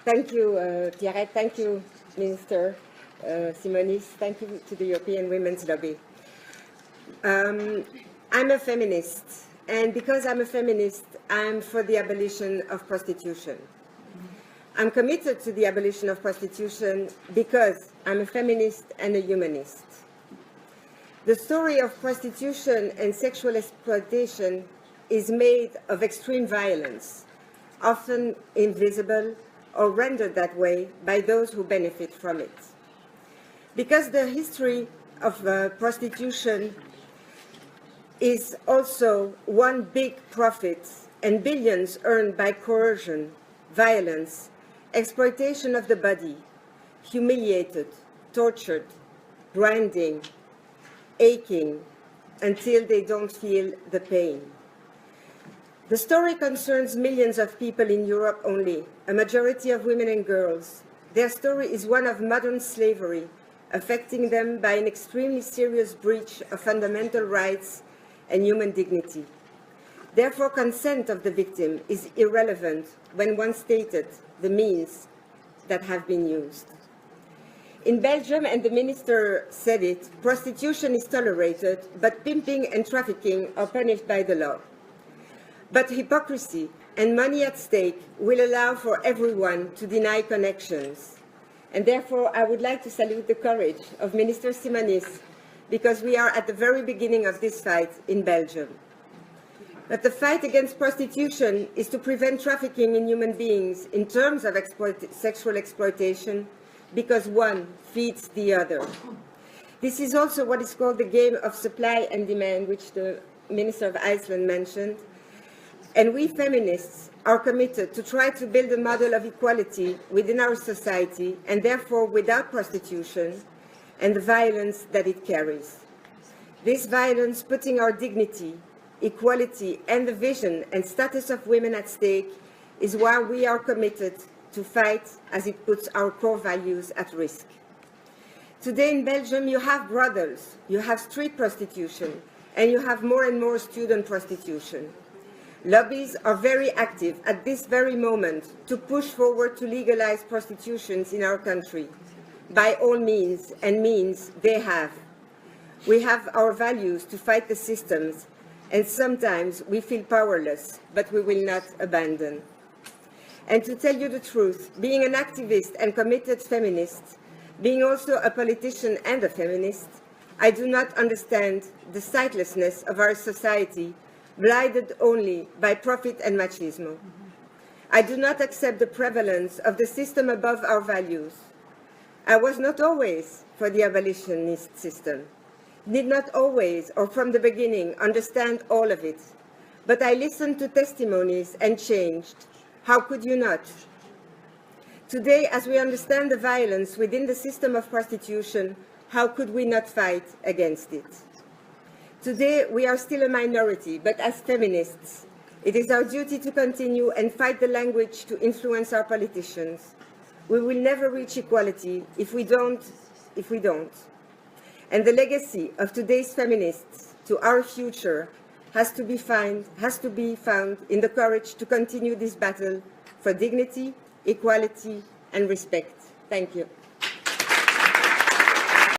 Thank you, Pierrette. Thank you, Minister Simonis. Thank you to the European Women's Lobby. I'm a feminist, and because I'm a feminist, I'm for the abolition of prostitution. I'm committed to the abolition of prostitution because I'm a feminist and a humanist. The story of prostitution and sexual exploitation is made of extreme violence, often invisible or rendered that way by those who benefit from it. Because the history of prostitution is also one big profit and billions earned by coercion, violence, exploitation of the body, humiliated, tortured, grinding, aching, until they don't feel the pain. The story concerns millions of people in Europe only, a majority of women and girls. Their story is one of modern slavery, affecting them by an extremely serious breach of fundamental rights and human dignity. Therefore, consent of the victim is irrelevant when one stated the means that have been used. In Belgium, and the minister said it, prostitution is tolerated, but pimping and trafficking are punished by the law. But hypocrisy and money at stake will allow for everyone to deny connections. And therefore, I would like to salute the courage of Minister Simonis, because we are at the very beginning of this fight in Belgium. But the fight against prostitution is to prevent trafficking in human beings in terms of sexual exploitation, because one feeds the other. This is also what is called the game of supply and demand, which the Minister of Iceland mentioned. And we feminists are committed to try to build a model of equality within our society, and therefore without prostitution and the violence that it carries. This violence putting our dignity, equality, and the vision and status of women at stake is why we are committed to fight, as it puts our core values at risk. Today in Belgium, you have brothels, you have street prostitution, and you have more and more student prostitution. Lobbies are very active at this very moment to push forward to legalize prostitutions in our country, by all means and means they have. We have our values to fight the systems, and sometimes we feel powerless, but we will not abandon. And to tell you the truth, being an activist and committed feminist, being also a politician and a feminist, I do not understand the sightlessness of our society, blinded only by profit and machismo. I do not accept the prevalence of the system above our values. I was not always for the abolitionist system, did not always or from the beginning understand all of it, but I listened to testimonies and changed. How could you not? Today, as we understand the violence within the system of prostitution, how could we not fight against it? Today, we are still a minority, but as feminists, it is our duty to continue and fight the language to influence our politicians. We will never reach equality if we don't. And the legacy of today's feminists to our future has to be found in the courage to continue this battle for dignity, equality, and respect. Thank you.